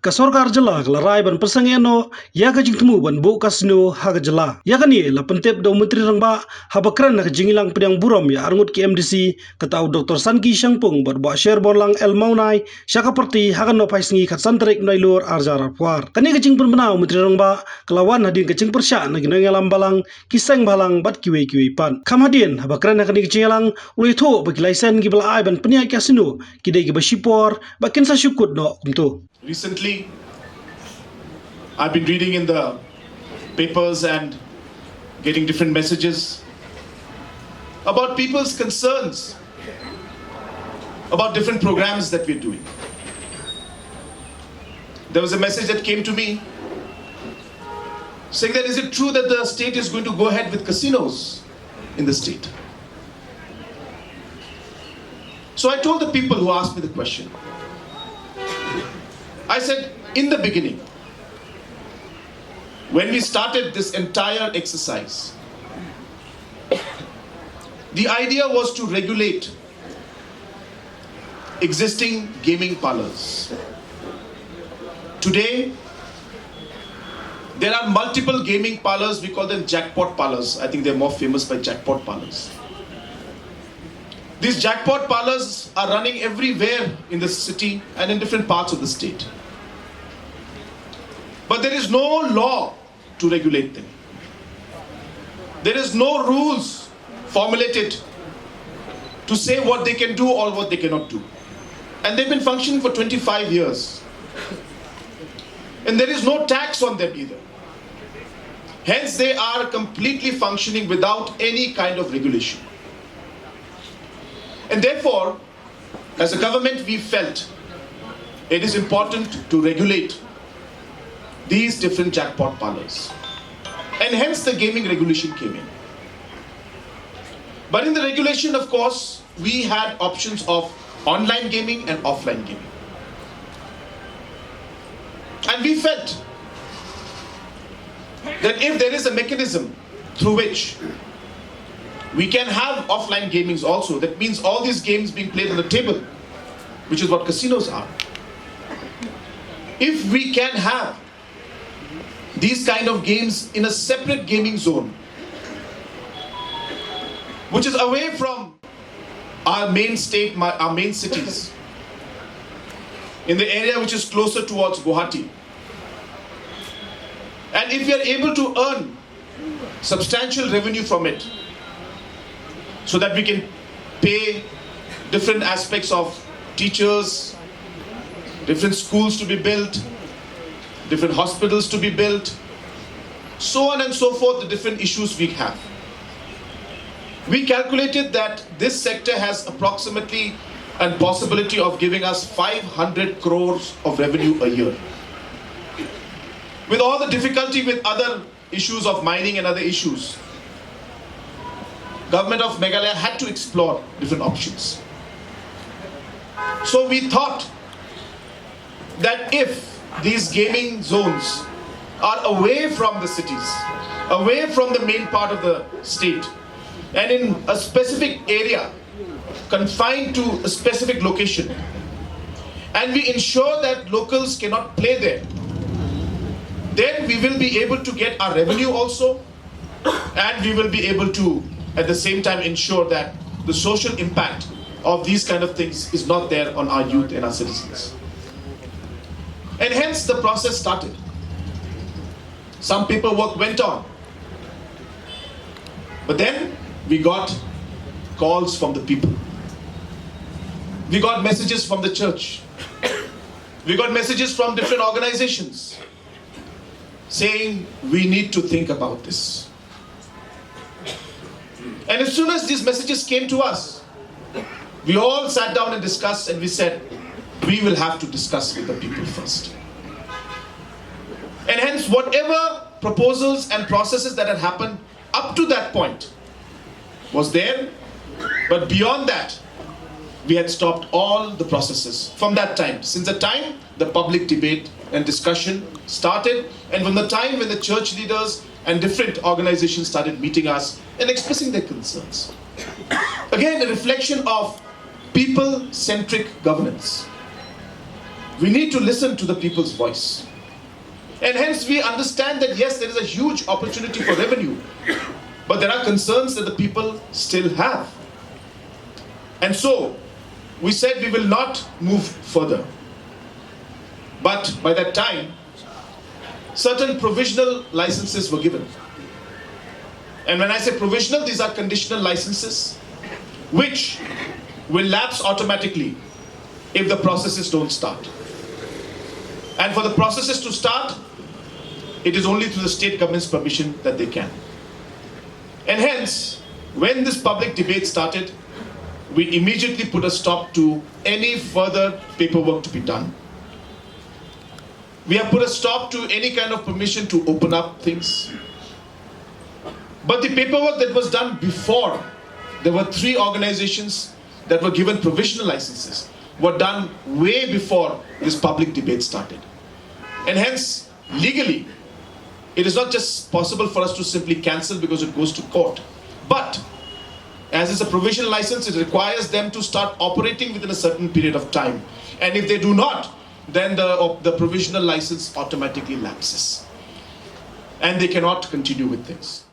Ka Sorkar Jylla larai ban persangeno ya ka jingthmu ban bo kasno ha ka Jylla ya kani la pentep do menteri rangba habakran ka jingilang pedang buram ya arngut ki MDC katau Dr. Sanki Shangpung bar ba share borlang el maunai syaka parti ha ka no paisngi khat santrik noi lur arjar arpuar kani ka jingpun benau menteri rangba kelawan hadin ka jing persya na ginang alam balang kisang balang bat kiwe pan kam hadin habakran ka ni ka jingilang ulai tho ba kilaisen gi bala ai ban penia kasino kidai gi ba shipor ba kensa syukut no kumtu. Recently, I've been reading in the papers and getting different messages about people's concerns about different programs that we're doing. There was a message that came to me saying that is it true that the state is going to go ahead with casinos in the state? So I told the people who asked me the question, I said, in the beginning, when we started this entire exercise, the idea was to regulate existing gaming parlors. Today, there are multiple gaming parlors, we call them jackpot parlors. I think they're more famous by jackpot parlors. These jackpot parlors are running everywhere in the city and in different parts of the state. But there is no law to regulate them. There is no rules formulated to say what they can do or what they cannot do. And they've been functioning for 25 years. And there is no tax on them either. Hence they are completely functioning without any kind of regulation. And therefore, as a government, we felt it is important to regulate these different jackpot parlors. And hence the gaming regulation came in. But in the regulation, of course, we had options of online gaming and offline gaming. And we felt that if there is a mechanism through which we can have offline gamings also, that means all these games being played on the table, which is what casinos are. If we can have these kind of games in a separate gaming zone, which is away from our main state, our main cities, in the area which is closer towards Guwahati. And if we are able to earn substantial revenue from it, so that we can pay different aspects of teachers, different schools to be built, different hospitals to be built, so on and so forth, the different issues we have. We calculated that this sector has approximately a possibility of giving us 500 crores of revenue a year. With all the difficulty with other issues of mining and other issues, government of Meghalaya had to explore different options. So we thought that if these gaming zones are away from the cities, away from the main part of the state, and in a specific area, confined to a specific location, and we ensure that locals cannot play there, then we will be able to get our revenue also, and we will be able to at the same time ensure that the social impact of these kind of things is not there on our youth and our citizens. And hence the process started. Some paperwork went on. But then we got calls from the people. We got messages from the church. We got messages from different organizations saying we need to think about this. And as soon as these messages came to us, we all sat down and discussed, and we said, we will have to discuss with the people first. And hence, whatever proposals and processes that had happened up to that point was there, but beyond that, we had stopped all the processes from that time. Since the time the public debate and discussion started, and from the time when the church leaders and different organizations started meeting us and expressing their concerns. Again, a reflection of people-centric governance. We need to listen to the people's voice. And hence we understand that yes, there is a huge opportunity for revenue, but there are concerns that the people still have. And so we said we will not move further. But by that time, certain provisional licenses were given. And when I say provisional, these are conditional licenses which will lapse automatically if the processes don't start. And for the processes to start, it is only through the state government's permission that they can. And hence, when this public debate started, we immediately put a stop to any further paperwork to be done. We have put a stop to any kind of permission to open up things. But the paperwork that was done before, there were 3 organizations that were given provisional licenses, were done way before this public debate started. And hence, legally, it is not just possible for us to simply cancel because it goes to court. But, as it's a provisional license, it requires them to start operating within a certain period of time. And if they do not, then the provisional license automatically lapses. And they cannot continue with things.